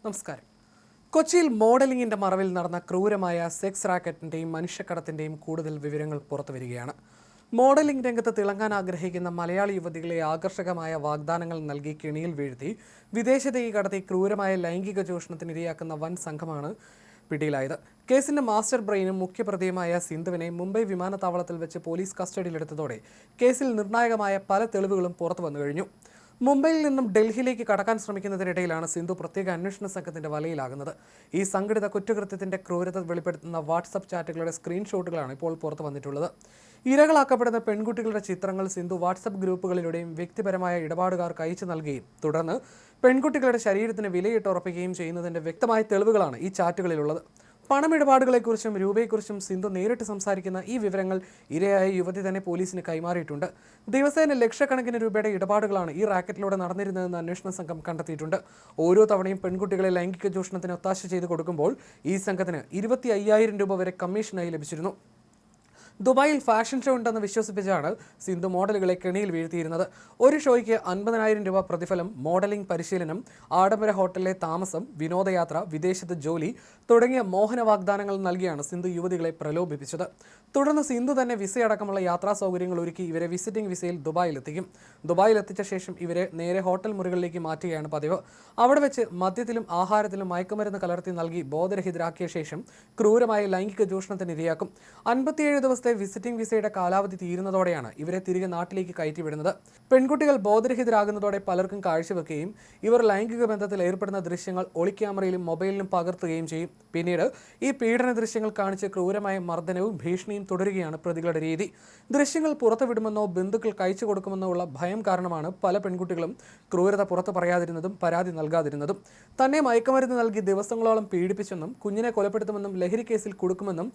നമസ്കാരം. കൊച്ചിയിൽ മോഡലിംഗിന്റെ മറവിൽ നടന്ന ക്രൂരമായ സെക്സ് റാക്കറ്റിന്റെയും മനുഷ്യക്കടത്തിന്റെയും കൂടുതൽ വിവരങ്ങൾ പുറത്തുവരികയാണ്. മോഡലിംഗ് രംഗത്ത് തിളങ്ങാൻ ആഗ്രഹിക്കുന്ന മലയാളി യുവതികളെ ആകർഷകമായ വാഗ്ദാനങ്ങൾ നൽകി കെണിയിൽ വീഴ്ത്തി വിദേശത്തേക്ക് കടത്തി ക്രൂരമായ ലൈംഗിക ചൂഷണത്തിനിരയാക്കുന്ന വൻ സംഘമാണ് പിടിയിലായത്. കേസിന്റെ മാസ്റ്റർ ബ്രെയിനും മുഖ്യപ്രതിയുമായ സിന്ധുവിനെ മുംബൈ വിമാനത്താവളത്തിൽ വെച്ച് പോലീസ് കസ്റ്റഡിയിലെടുത്തതോടെ കേസിൽ നിർണായകമായ പല തെളിവുകളും പുറത്തു വന്നു കഴിഞ്ഞു. മുംബൈയിൽ നിന്നും ഡൽഹിയിലേക്ക് കടക്കാൻ ശ്രമിക്കുന്നതിനിടയിലാണ് സിന്ധു പ്രത്യേക അന്വേഷണ സംഘത്തിന്റെ വലയിലാകുന്നത്. ഈ സംഘടിത കുറ്റകൃത്യത്തിന്റെ ക്രൂരത വെളിപ്പെടുത്തുന്ന വാട്സപ്പ് ചാറ്റുകളുടെ സ്ക്രീൻഷോട്ടുകളാണ് ഇപ്പോൾ പുറത്തു വന്നിട്ടുള്ളത്. ഇരകളാക്കപ്പെടുന്ന പെൺകുട്ടികളുടെ ചിത്രങ്ങൾ സിന്ധു വാട്സപ്പ് ഗ്രൂപ്പുകളിലൂടെയും വ്യക്തിപരമായ ഇടപാടുകാർക്ക് അയച്ചു നൽകുകയും തുടർന്ന് പെൺകുട്ടികളുടെ ശരീരത്തിന് വിലയിട്ടുറപ്പിക്കുകയും ചെയ്യുന്നതിന്റെ വ്യക്തമായ തെളിവുകളാണ് ഈ ചാറ്റുകളിലുള്ളത്. പണമിടപാടുകളെക്കുറിച്ചും രൂപയെക്കുറിച്ചും സിന്ധു നേരിട്ട് സംസാരിക്കുന്ന ഈ വിവരങ്ങൾ ഇരയായ യുവതി തന്നെ പോലീസിന് കൈമാറിയിട്ടുണ്ട്. ദിവസേന ലക്ഷക്കണക്കിന് രൂപയുടെ ഇടപാടുകളാണ് ഈ റാക്കറ്റിലൂടെ നടന്നിരുന്നതെന്ന് അന്വേഷണ സംഘം കണ്ടെത്തിയിട്ടുണ്ട്. ഓരോ തവണയും പെൺകുട്ടികളെ ലൈംഗിക ചൂഷണത്തിന് ഒത്താശ ചെയ്ത് കൊടുക്കുമ്പോൾ ഈ സംഘത്തിന് 25,000 രൂപ വരെ കമ്മീഷനായി ലഭിച്ചിരുന്നു. ദുബായിൽ ഫാഷൻ ഷോ ഉണ്ടെന്ന് വിശ്വസിപ്പിച്ചാണ് സിന്ധു മോഡലുകളെ കെണിയിൽ വീഴ്ത്തിയിരുന്നത്. ഒരു ഷോയ്ക്ക് 50,000 രൂപ പ്രതിഫലം, മോഡലിംഗ് പരിശീലനം, ആഡംബര ഹോട്ടലിലെ താമസം, വിനോദയാത്ര, വിദേശത്ത് ജോലി തുടങ്ങിയ മോഹന വാഗ്ദാനങ്ങൾ നൽകിയാണ് സിന്ധു യുവതികളെ പ്രലോഭിപ്പിച്ചത്. തുടർന്ന് സിന്ധു തന്നെ വിസയടക്കമുള്ള യാത്രാ സൗകര്യങ്ങൾ ഒരുക്കി ഇവരെ വിസിറ്റിംഗ് വിസയിൽ ദുബായിലെത്തിക്കും. ദുബായിലെത്തിച്ച ശേഷം ഇവരെ നേരെ ഹോട്ടൽ മുറികളിലേക്ക് മാറ്റുകയാണ് പതിവ്. അവിടെ വെച്ച് മദ്യത്തിലും ആഹാരത്തിലും മയക്കുമരുന്ന് കലർത്തി നൽകി ബോധരഹിതരാക്കിയ ശേഷം ക്രൂരമായ ലൈംഗിക ചൂഷണത്തിന് ഇരയാക്കും. 57 ദിവസത്തെ വിസിറ്റിംഗ് വിസയുടെ കാലാവധി തീരുന്നതോടെയാണ് ഇവരെ തിരികെ നാട്ടിലേക്ക് കയറ്റിവിടുന്നത്. പെൺകുട്ടികൾ ബോധരഹിതരാകുന്നതോടെ പലർക്കും കാഴ്ചവെക്കുകയും ഇവർ ലൈംഗിക ബന്ധത്തിൽ ഏർപ്പെടുന്ന ദൃശ്യങ്ങൾ ഒളിക്യാമറയിലും മൊബൈലിലും പകർത്തുകയും ചെയ്യും. പിന്നീട് ഈ പീഡന ദൃശ്യങ്ങൾ കാണിച്ച് ക്രൂരമായ മർദ്ദനവും ഭീഷണിയും തുടരുകയാണ് പ്രതികളുടെ രീതി. ദൃശ്യങ്ങൾ പുറത്തുവിടുമെന്നോ ബന്ധുക്കൾ കഴിച്ചു കൊടുക്കുമെന്നോ ഉള്ള ഭയം കാരണമാണ് പല പെൺകുട്ടികളും ക്രൂരത പുറത്തു പറയാതിരുന്നതും പരാതി നൽകാതിരുന്നതും. തന്നെ മയക്കുമരുന്ന് നൽകി ദിവസങ്ങളോളം പീഡിപ്പിച്ചെന്നും കുഞ്ഞിനെ കൊലപ്പെടുത്തുമെന്നും ലഹരി കേസിൽ കൊടുക്കുമെന്നും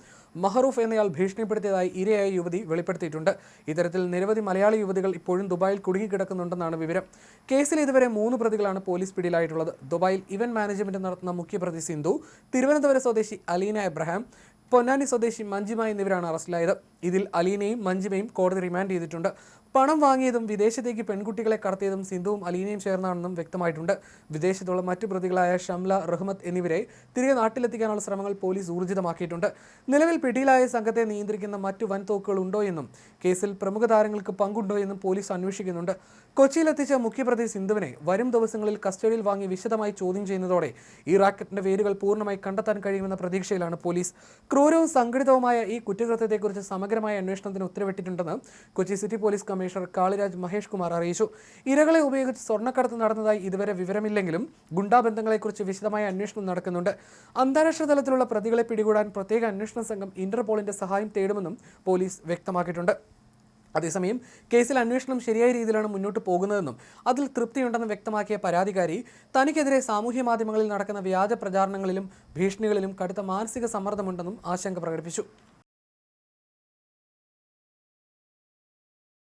മഹറൂഫ് എന്നയാൾ ഭീഷണിപ്പെടുത്തിയതായി ഇരയായ യുവതി വെളിപ്പെടുത്തിയിട്ടുണ്ട്. ഇത്തരത്തിൽ നിരവധി മലയാളി യുവതികൾ ഇപ്പോഴും ദുബായിൽ കുടുങ്ങിക്കിടക്കുന്നുണ്ടെന്നാണ് വിവരം. കേസിൽ ഇതുവരെ 3 പ്രതികളാണ് പോലീസ് പിടിയിലായിട്ടുള്ളത്. ദുബായിൽ ഇവന്റ് മാനേജ്മെന്റ് നടത്തുന്ന മുഖ്യപ്രതി സിന്ധു, തിരുവനന്തപുരം സ്വദേശി അലീന എബ്രഹാം, പൊന്നാനി സ്വദേശി മഞ്ജിമ എന്നിവരാണ് അറസ്റ്റിലായത്. ഇതിൽ അലീനയും മഞ്ജിമയും കോടതി റിമാൻഡ് ചെയ്തിട്ടുണ്ട്. പണം വാങ്ങിയതും വിദേശത്തേക്ക് പെൺകുട്ടികളെ കടത്തിയതും സിന്ധുവും അലീനയും ചേർന്നാണെന്നും വ്യക്തമായിട്ടുണ്ട്. വിദേശത്തുള്ള മറ്റു പ്രതികളായ ഷംല, റഹ്മത്ത് എന്നിവരെ തിരികെ നാട്ടിലെത്തിക്കാനുള്ള ശ്രമങ്ങൾ പോലീസ് ഊർജിതമാക്കിയിട്ടുണ്ട്. നിലവിൽ പിടിയിലായ സംഘത്തെ നിയന്ത്രിക്കുന്ന മറ്റു വൻതോക്കുകൾ ഉണ്ടോ എന്നും കേസിൽ പ്രമുഖ താരങ്ങൾക്ക് പങ്കുണ്ടോ എന്നും പോലീസ് അന്വേഷിക്കുന്നുണ്ട്. കൊച്ചിയിലെത്തിച്ച മുഖ്യപ്രതി സിന്ധുവിനെ വരും ദിവസങ്ങളിൽ കസ്റ്റഡിയിൽ വാങ്ങി വിശദമായി ചോദ്യം ചെയ്യുന്നതോടെ ഈ റാക്കറ്റിന്റെ വേരുകൾ പൂർണ്ണമായി കണ്ടെത്താൻ കഴിയുമെന്ന പ്രതീക്ഷയിലാണ് പോലീസ്. ക്രൂരവും സംഘടിതവുമായ ഈ കുറ്റകൃത്യത്തെക്കുറിച്ച് സമഗ്രമായ അന്വേഷണത്തിന് ഉത്തരവിട്ടിട്ടുണ്ടെന്ന് Kochi city police commissioner Kaliraj Mahesh Kumar അറിയിച്ചു. ഇരകളെ ഉപയോഗിച്ച് സ്വർണ്ണക്കടത്ത് നടന്നതായി ഇതുവരെ വിവരമില്ലെങ്കിലും ഗുണ്ടാബന്ധങ്ങളെക്കുറിച്ച് വിശദമായ അന്വേഷണം നടക്കുന്നുണ്ട്. അന്താരാഷ്ട്ര തലത്തിലുള്ള പ്രതികളെ പിടികൂടാൻ പ്രത്യേക അന്വേഷണ സംഘം ഇന്റർപോളിന്റെ സഹായം തേടുമെന്നും പോലീസ് വ്യക്തമാക്കിയിട്ടുണ്ട്. അതേസമയം കേസിൽ അന്വേഷണം ശരിയായ രീതിയിലാണ് മുന്നോട്ട് പോകുന്നതെന്നും അതിൽ തൃപ്തിയുണ്ടെന്ന് വ്യക്തമാക്കിയ പരാതിക്കാരി തനിക്കെതിരെ സാമൂഹ്യ മാധ്യമങ്ങളിൽ നടക്കുന്ന വ്യാജ പ്രചാരണങ്ങളിലും ഭീഷണികളിലും കടുത്ത മാനസിക സമ്മർദ്ദമുണ്ടെന്നും ആശങ്ക പ്രകടിപ്പിച്ചു.